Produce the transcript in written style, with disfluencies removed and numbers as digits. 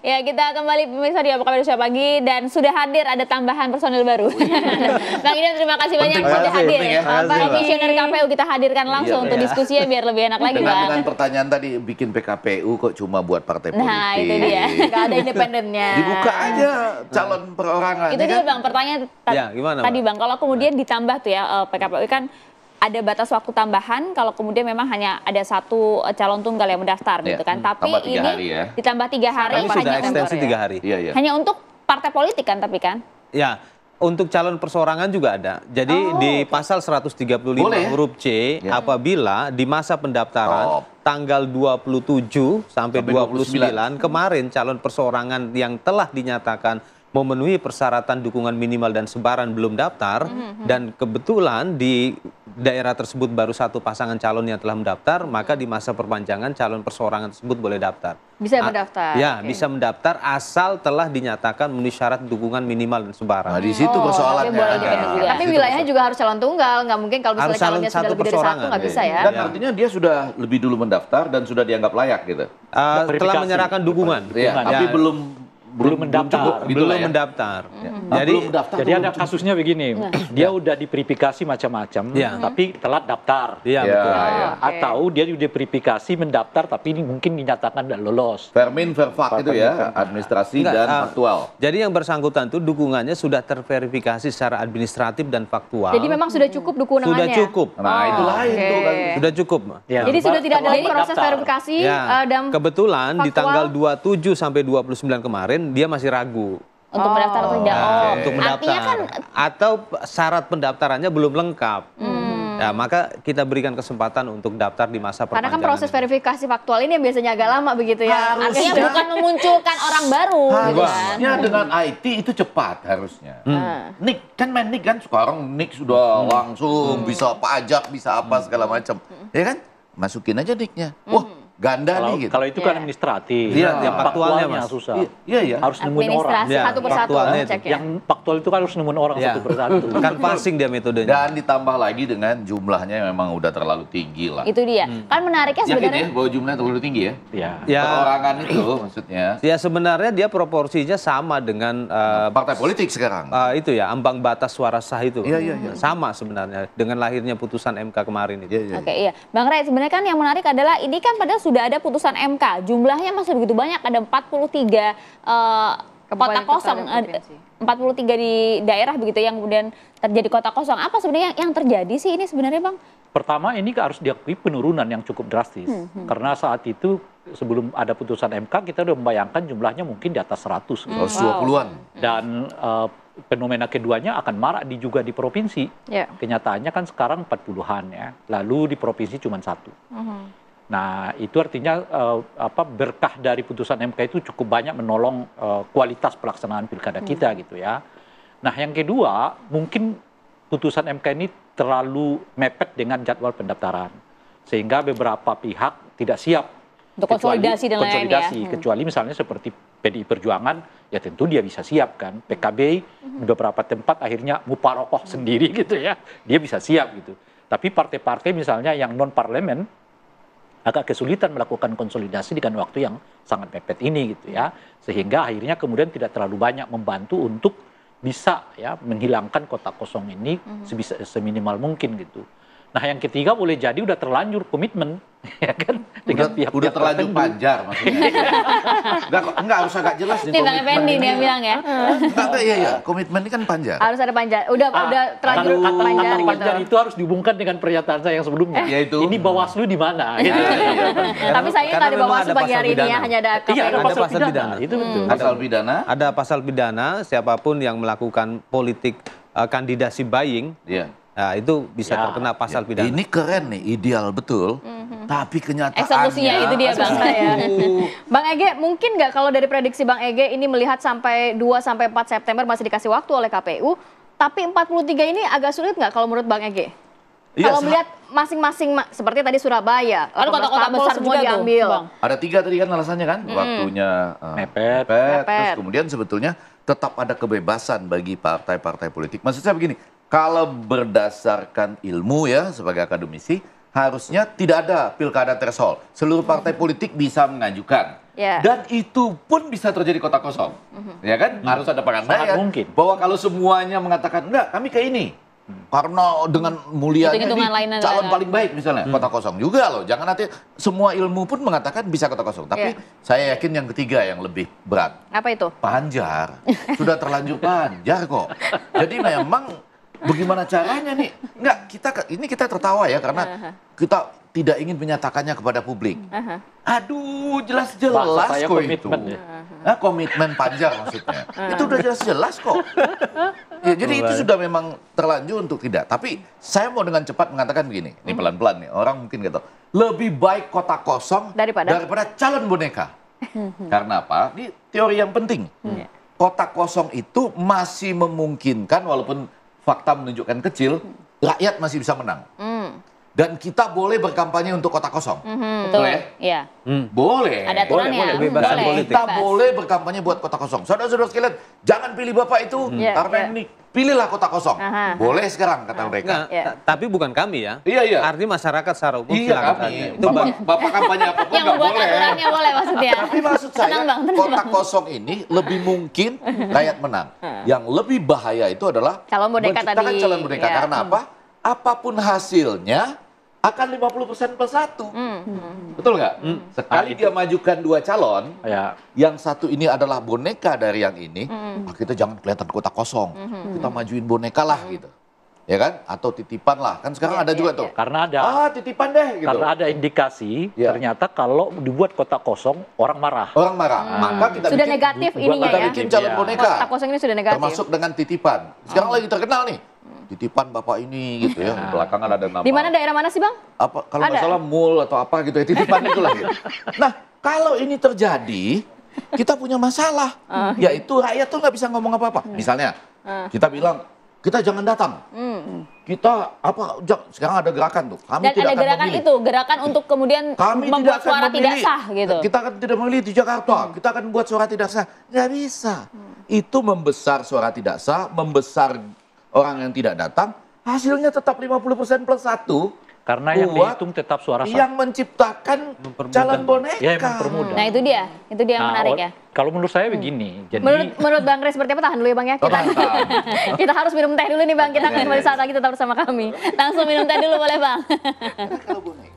Ya, kita kembali pemirsa di Apa Kabar Indonesia Pagi dan sudah hadir ada tambahan personil baru. Bang Idam, terima kasih banyak sudah hadir. Komisioner KPU kita hadirkan langsung untuk diskusinya biar lebih enak lagi, Bang. Dengan pertanyaan tadi, bikin PKPU kok cuma buat partai politik. Nah, itu dia. Nggak ada independennya. Dibuka aja calon perorangan. Itu dia, Bang, pertanyaan tadi, Bang. Kalau kemudian ditambah tuh ya, PKPU kan ada batas waktu tambahan kalau kemudian memang hanya ada satu calon tunggal yang mendaftar gitu kan. Tapi ini ditambah 3 hari. Kami sudah ekstensi 3 hari. Hanya untuk partai politik kan tapi kan? Ya, untuk calon perseorangan juga ada. Jadi di pasal 135 huruf C, apabila di masa pendaftaran tanggal 27 sampai 29 kemarin calon perseorangan yang telah dinyatakan memenuhi persyaratan dukungan minimal dan sebaran belum daftar, dan kebetulan di daerah tersebut baru satu pasangan calon yang telah mendaftar, maka di masa perpanjangan calon perseorangan tersebut boleh daftar. Bisa mendaftar? Ya, bisa mendaftar asal telah dinyatakan memenuhi syarat dukungan minimal dan sebaran. Nah, di situ persoalannya. Tapi wilayahnya juga harus calon tunggal, nggak mungkin kalau misalnya calonnya sudah lebih dari satu, nggak bisa ya? Dan artinya dia sudah lebih dulu mendaftar dan sudah dianggap layak gitu? Telah menyerahkan dukungan. Tapi belum mendaftar. Belum mendaftar. Jadi ada kasusnya begini, dia udah diverifikasi macam-macam, tapi telat daftar. Atau dia udah diverifikasi mendaftar, tapi ini mungkin dinyatakan tidak lolos. Vermin verfak itu ya, administrasi dan faktual. Jadi yang bersangkutan itu dukungannya sudah terverifikasi secara administratif dan faktual. Jadi memang sudah cukup dukungannya? Sudah cukup. Nah, itu lain tuh kan. Sudah cukup. Jadi sudah tidak ada lagi proses verifikasi? Kebetulan di tanggal 27 sampai 29 kemarin dia masih ragu untuk mendaftar atau tidak. untuk mendaftar kan, atau syarat pendaftarannya belum lengkap. Ya, maka kita berikan kesempatan untuk daftar di masa perpanjangan. Karena kan proses verifikasi faktual ini yang biasanya agak lama begitu ya. Artinya bukan memunculkan orang baru. Harusnya dengan IT itu cepat harusnya. Nik kan Nik kan sekarang Nik sudah langsung bisa pajak, bisa apa segala macam. Ya kan? Masukin aja Niknya. Wah, ganda nih gitu. Kalau itu kan administratif. Yang faktualnya Mas susah. Iya. Harus nemuin orang. Satu persatu cek ya. Yang faktual itu kan harus nemuin orang satu persatu. Kan passing dia metodenya. Dan ditambah lagi dengan jumlahnya yang memang udah terlalu tinggi lah. Itu dia. Kan menariknya sebenarnya. Yakin ya bahwa jumlahnya terlalu tinggi ya? Iya. Perorangan itu maksudnya. Ya sebenarnya dia proporsinya sama dengan partai politik sekarang. Itu ya, ambang batas suara sah itu. Iya. Sama sebenarnya dengan lahirnya putusan MK kemarin itu. Oke, iya. Bang Ray, sebenarnya kan yang menarik adalah ini kan padahal sudah ada putusan MK, jumlahnya masih begitu banyak, ada 43 kota kosong, 43 di daerah begitu yang kemudian terjadi kota kosong. Apa sebenarnya yang terjadi sih ini sebenarnya, Bang? Pertama, ini harus diakui penurunan yang cukup drastis. Karena saat itu sebelum ada putusan MK kita udah membayangkan jumlahnya mungkin di atas 100. 20-an. Dan fenomena keduanya akan marak juga di provinsi. Kenyataannya kan sekarang 40-an ya. Lalu di provinsi cuma 1. Nah, itu artinya berkah dari putusan MK itu cukup banyak menolong kualitas pelaksanaan pilkada kita gitu ya. Nah, yang kedua, mungkin putusan MK ini terlalu mepet dengan jadwal pendaftaran. Sehingga beberapa pihak tidak siap untuk konsolidasi dan lain ya. Kecuali misalnya seperti PDI Perjuangan, ya tentu dia bisa siap kan. PKB di beberapa tempat akhirnya muparokoh sendiri gitu ya. Dia bisa siap gitu. Tapi partai-partai misalnya yang non-parlemen agak kesulitan melakukan konsolidasi dengan waktu yang sangat mepet ini gitu ya, sehingga akhirnya kemudian tidak terlalu banyak membantu untuk bisa ya menghilangkan kota kosong ini seminimal mungkin gitu. Nah, yang ketiga boleh jadi udah terlanjur komitmen ya kan dengan pihak-pihak udah terlanjur panjar maksudnya. Enggak harus agak jelas nih. Ini Bang Effendi dia bilang ya. Iya, komitmen ini kan panjar. Harus ada panjar. Udah terlanjur panjar gitu. Panjar itu harus dihubungkan dengan pernyataan saya yang sebelumnya. Yaitu ini Bawaslu di mana gitu. Tapi sayangnya nggak ada Bawaslu pagi hari ini ya, hanya ada KPU. Iya, ada pasal pidana. Itu betul. Pasal pidana. Ada pasal pidana siapapun yang melakukan politik kandidasi buying. Nah, itu bisa terkena pasal pidana. Ini keren nih, ideal betul. Tapi kenyataannya eksekusinya itu dia Bang saya. Bang Ege, mungkin nggak kalau dari prediksi Bang Ege ini melihat sampai 2-4 September masih dikasih waktu oleh KPU, tapi 43 ini agak sulit nggak kalau menurut Bang Ege? Kalau melihat masing-masing seperti tadi Surabaya, kan kota-kota besar semua diambil. Ada 3 tadi kan alasannya kan, waktunya mepet. Terus kemudian sebetulnya tetap ada kebebasan bagi partai-partai politik. Maksud saya begini, kalau berdasarkan ilmu ya sebagai akademisi, harusnya tidak ada pilkada threshold. Seluruh partai politik bisa mengajukan. Ya. Dan itu pun bisa terjadi kota kosong. Ya kan? Harus ada pengandaian. Sangat mungkin. Bahwa kalau semuanya mengatakan, enggak, kami ke ini. Karena dengan mulianya Hitung-hitungan ini lain calon adalah- paling baik misalnya. Kota kosong juga loh. Jangan nanti semua ilmu pun mengatakan bisa kota kosong. Tapi saya yakin yang ketiga yang lebih berat. Apa itu? Panjar. Sudah terlanjur panjar kok. Jadi memang bagaimana caranya nih? Enggak, kita tertawa ya karena kita tidak ingin menyatakannya kepada publik. Aduh, jelas-jelas Bahasa saya kok komitmen itu. ya. Nah, komitmen panjar maksudnya. Itu udah jelas-jelas kok. Ya, jadi itu sudah memang terlanjur untuk tidak. Tapi saya mau dengan cepat mengatakan begini. Ini pelan-pelan nih. Orang mungkin gitu. Lebih baik kota kosong Daripada calon boneka. Karena apa? Ini teori yang penting. Kota kosong itu masih memungkinkan walaupun fakta menunjukkan kecil, rakyat masih bisa menang. Dan kita boleh berkampanye untuk kota kosong. Betul. Boleh? Iya. Boleh. Ada aturannya. boleh. Kebebasan Boleh. politik. Kita Bebas. boleh berkampanye buat kota kosong. Saudara-saudara sekalian, jangan pilih Bapak itu Iya, karena iya. ini. Pilihlah kota kosong. Aha. Boleh sekarang kata mereka. Nah, Iya. tapi bukan kami ya. Iya, iya. Artinya masyarakat secara umum Iya silakan kami. saja. Itu Bapak kampanye apapun Yang nggak membuat boleh. aturannya boleh maksudnya. Tapi maksud saya, Tenang, Bang, tenang, kota Bang. kosong ini lebih mungkin rakyat menang. Yang lebih bahaya itu adalah Calon boneka menciptakan tadi. calon boneka. Ya. Karena apa? Apapun hasilnya akan 50% plus 1. Betul nggak? Sekali dia majukan 2 calon, Ya, yang satu ini adalah boneka dari yang ini, kita jangan kelihatan kota kosong. Kita majuin boneka lah gitu. Ya kan? Atau titipan lah. Kan sekarang Iya, ada juga iya, tuh. iya. karena ada Titipan deh gitu. karena ada indikasi Ya. ternyata kalau dibuat kota kosong orang marah. Orang marah. Maka kita Sudah bikin, negatif ininya kita ya. bikin calon Iya. boneka. Kota kosong ini sudah negatif. Termasuk dengan titipan. Sekarang lagi terkenal nih. Titipan Bapak ini gitu ya. Belakangan ada nama. Di mana daerah mana sih, Bang? Apa kalau nggak Ada? salah mall atau apa gitu ya, titipan itu lah gitu. Nah, kalau ini terjadi, kita punya masalah. Yaitu rakyat tuh nggak bisa ngomong apa-apa. Misalnya, kita bilang kita jangan datang. Kita sekarang ada gerakan tuh. Kami Dan tidak ada akan gerakan memilih. itu, gerakan untuk kemudian Kami tidak membuat akan suara tidak memilih. sah gitu. Kita akan tidak memilih di Jakarta. Kita akan buat suara tidak sah. Nggak bisa. Itu membesar suara tidak sah, membesar orang yang tidak datang. Hasilnya tetap 50% plus 1. Karena yang buat dihitung tetap suara sah. yang menciptakan calon boneka. Ya, mempermudah. Nah, itu dia yang menarik ya. Kalau menurut saya begini, jadi Menurut Bang Rey seperti apa? Tahan dulu ya, Bang ya. Kita harus minum teh dulu nih, Bang. Kita akan kembali saat lagi tetap bersama kami. Langsung minum teh dulu boleh, Bang. Kalau boneka